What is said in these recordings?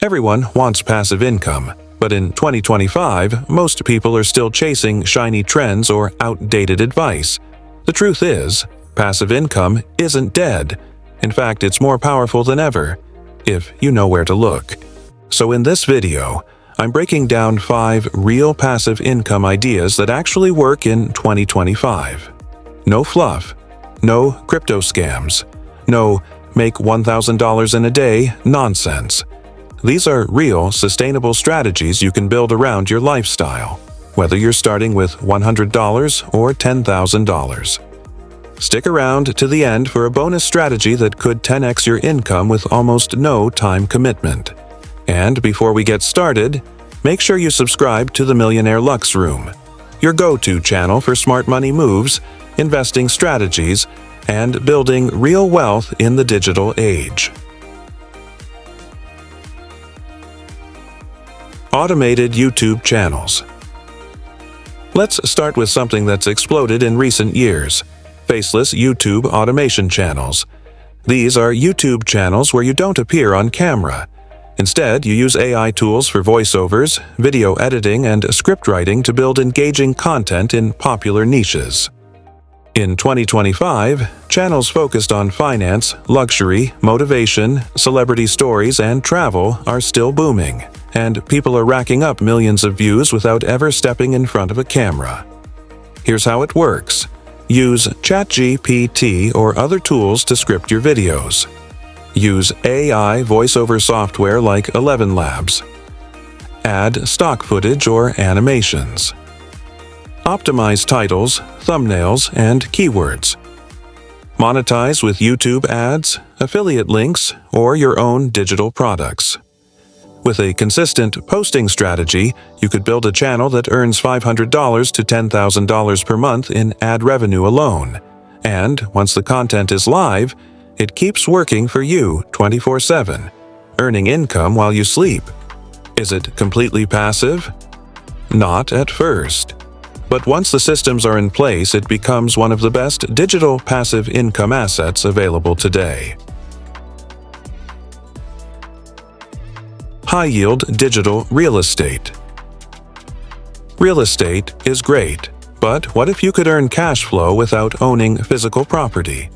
Everyone wants passive income, but in 2025, most people are still chasing shiny trends or outdated advice. The truth is, passive income isn't dead. In fact, it's more powerful than ever, if you know where to look. So in this video, I'm breaking down 5 real passive income ideas that actually work in 2025. No fluff, no crypto scams, no make $1,000 in a day nonsense. These are real, sustainable strategies you can build around your lifestyle, whether you're starting with $100 or $10,000. Stick around to the end for a bonus strategy that could 10x your income with almost no time commitment. And before we get started, make sure you subscribe to the Millionaire Luxe Room, your go-to channel for smart money moves, investing strategies, and building real wealth in the digital age. Automated YouTube channels. Let's start with something that's exploded in recent years: faceless YouTube automation channels. These are YouTube channels where you don't appear on camera. Instead, you use AI tools for voiceovers, video editing, and script writing to build engaging content in popular niches. In 2025, channels focused on finance, luxury, motivation, celebrity stories, and travel are still booming, and people are racking up millions of views without ever stepping in front of a camera. Here's how it works. Use ChatGPT or other tools to script your videos. Use AI voiceover software like 11 Labs. Add stock footage or animations. Optimize titles, thumbnails, and keywords. Monetize with YouTube ads, affiliate links, or your own digital products. With a consistent posting strategy, you could build a channel that earns $500 to $10,000 per month in ad revenue alone. And once the content is live, it keeps working for you 24/7, earning income while you sleep. Is it completely passive? Not at first. But once the systems are in place, it becomes one of the best digital passive income assets available today. High-yield digital real estate. Real estate is great, but what if you could earn cash flow without owning physical property?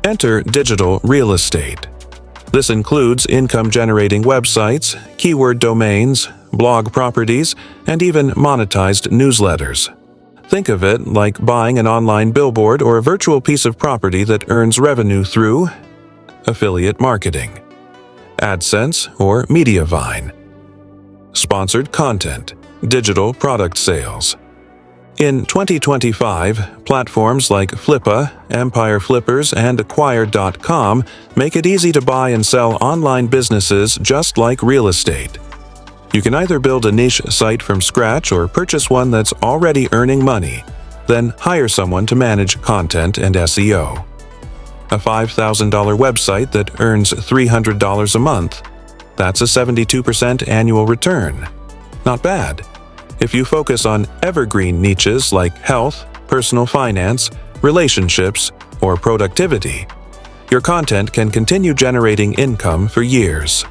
Enter digital real estate. This includes income-generating websites, keyword domains, blog properties, and even monetized newsletters. Think of it like buying an online billboard or a virtual piece of property that earns revenue through affiliate marketing, AdSense, or Mediavine. Sponsored content, digital product sales. In 2025, platforms like Flippa, Empire Flippers, and Acquire.com make it easy to buy and sell online businesses just like real estate. You can either build a niche site from scratch or purchase one that's already earning money, then hire someone to manage content and SEO. A $5,000 website that earns $300 a month. That's a 72% annual return. Not bad. If you focus on evergreen niches like health, personal finance, relationships, or productivity, your content can continue generating income for years.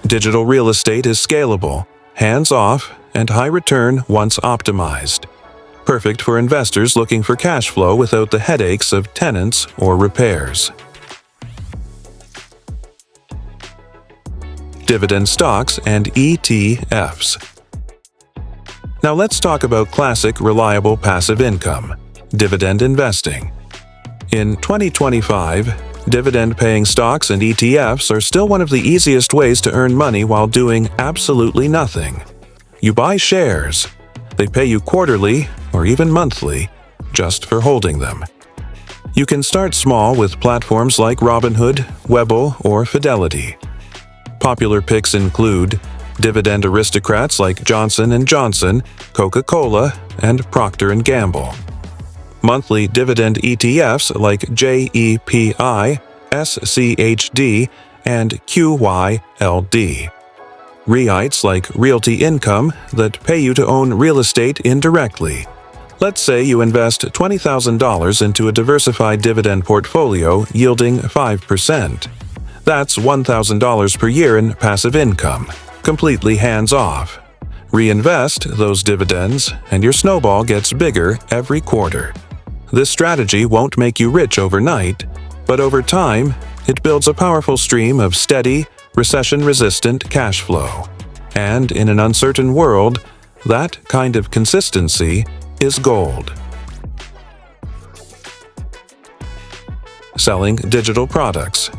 Digital real estate is scalable, hands-off, and high return once optimized. Perfect for investors looking for cash flow without the headaches of tenants or repairs. Dividend stocks and ETFs. Now let's talk about classic, reliable passive income, dividend investing. In 2025, dividend-paying stocks and ETFs are still one of the easiest ways to earn money while doing absolutely nothing. You buy shares. They pay you quarterly or even monthly just for holding them. You can start small with platforms like Robinhood, Webull, or Fidelity. Popular picks include dividend aristocrats like Johnson & Johnson, Coca-Cola, and Procter & Gamble. Monthly dividend ETFs like JEPI, SCHD, and QYLD. REITs like Realty Income that pay you to own real estate indirectly. Let's say you invest $20,000 into a diversified dividend portfolio yielding 5%. That's $1,000 per year in passive income, completely hands-off. Reinvest those dividends, and your snowball gets bigger every quarter. This strategy won't make you rich overnight, but over time, it builds a powerful stream of steady, recession-resistant cash flow. And in an uncertain world, that kind of consistency is gold. Selling digital products.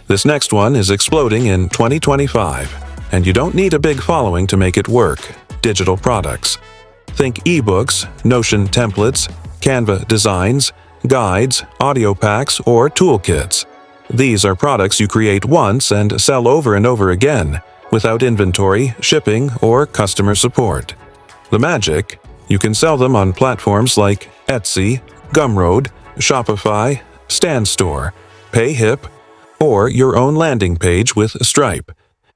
This next one is exploding in 2025, and you don't need a big following to make it work. Digital products. Think ebooks, Notion templates, Canva designs, guides, audio packs, or toolkits. These are products you create once and sell over and over again, without inventory, shipping, or customer support. The magic? You can sell them on platforms like Etsy, Gumroad, Shopify, StanStore, PayHip, or your own landing page with Stripe.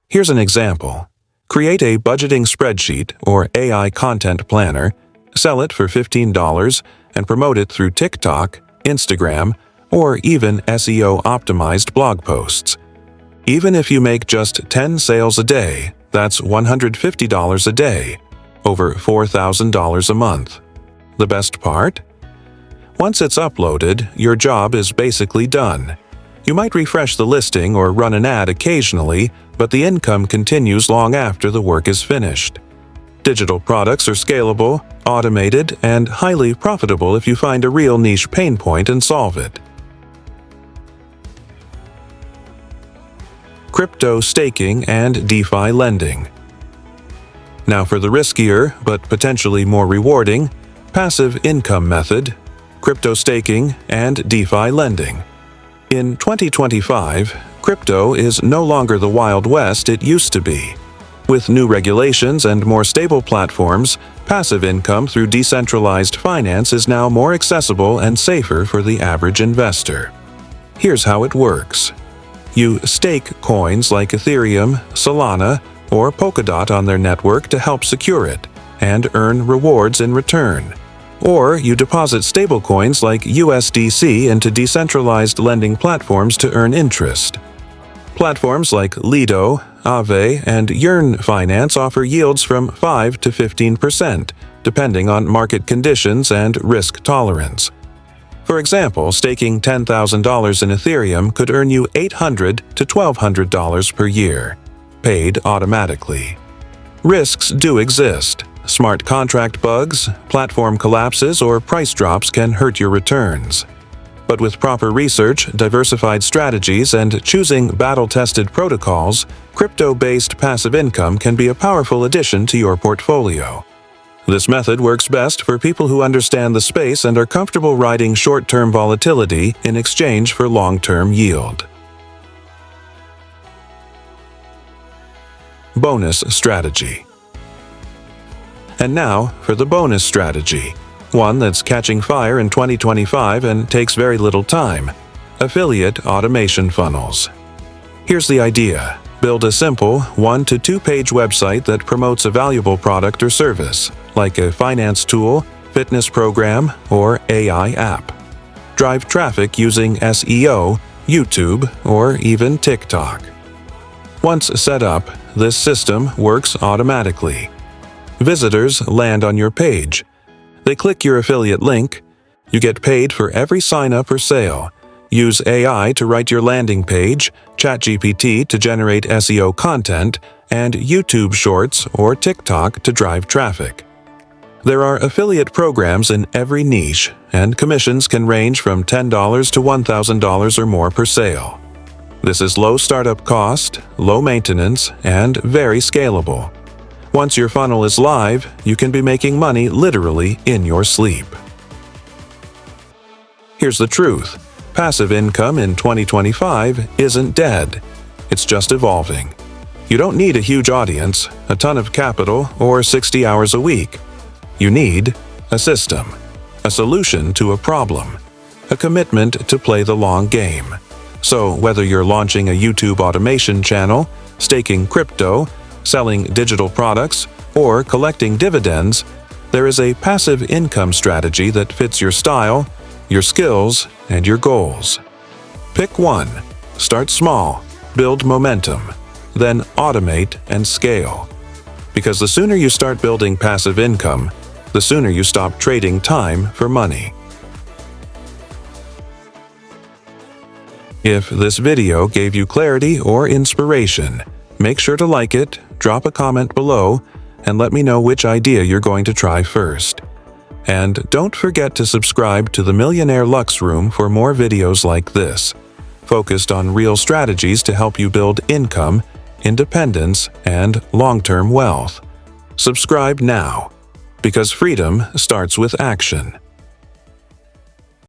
Here's an example. Create a budgeting spreadsheet or AI content planner, sell it for $15, and promote it through TikTok, Instagram, or even SEO-optimized blog posts. Even if you make just 10 sales a day, that's $150 a day, over $4,000 a month. The best part? Once it's uploaded, your job is basically done. You might refresh the listing or run an ad occasionally, but the income continues long after the work is finished. Digital products are scalable, automated, and highly profitable if you find a real niche pain point and solve it. Crypto staking and DeFi lending. Now for the riskier, but potentially more rewarding, passive income method, crypto staking and DeFi lending. In 2025, crypto is no longer the Wild West it used to be. With new regulations and more stable platforms, passive income through decentralized finance is now more accessible and safer for the average investor. Here's how it works. You stake coins like Ethereum, Solana, or Polkadot on their network to help secure it, and earn rewards in return. Or you deposit stablecoins like USDC into decentralized lending platforms to earn interest. Platforms like Lido, Aave, and Yearn Finance offer yields from 5 to 15%, depending on market conditions and risk tolerance. For example, staking $10,000 in Ethereum could earn you $800 to $1,200 per year, paid automatically. Risks do exist. Smart contract bugs, platform collapses, or price drops can hurt your returns. But with proper research, diversified strategies, and choosing battle-tested protocols, crypto-based passive income can be a powerful addition to your portfolio. This method works best for people who understand the space and are comfortable riding short-term volatility in exchange for long-term yield. Bonus strategy. And now for the bonus strategy, one that's catching fire in 2025 and takes very little time: affiliate automation funnels. Here's the idea. Build a simple 1 to 2 page website that promotes a valuable product or service, like a finance tool, fitness program, or AI app. Drive traffic using SEO, YouTube, or even TikTok. Once set up, this system works automatically. Visitors land on your page. They click your affiliate link. You get paid for every sign-up or sale. Use AI to write your landing page, ChatGPT to generate SEO content, and YouTube Shorts or TikTok to drive traffic. There are affiliate programs in every niche, and commissions can range from $10 to $1,000 or more per sale. This is low startup cost, low maintenance, and very scalable. Once your funnel is live, you can be making money literally in your sleep. Here's the truth. Passive income in 2025 isn't dead. It's just evolving. You don't need a huge audience, a ton of capital, or 60 hours a week. You need a system, a solution to a problem, a commitment to play the long game. So whether you're launching a YouTube automation channel, staking crypto, selling digital products, or collecting dividends, there is a passive income strategy that fits your style, your skills, and your goals. Pick one. Start small, build momentum, then automate and scale. Because the sooner you start building passive income, the sooner you stop trading time for money. If this video gave you clarity or inspiration, make sure to like it, drop a comment below, and let me know which idea you're going to try first. And don't forget to subscribe to the Millionaire Luxe Room for more videos like this, focused on real strategies to help you build income, independence, and long-term wealth. Subscribe now, because freedom starts with action.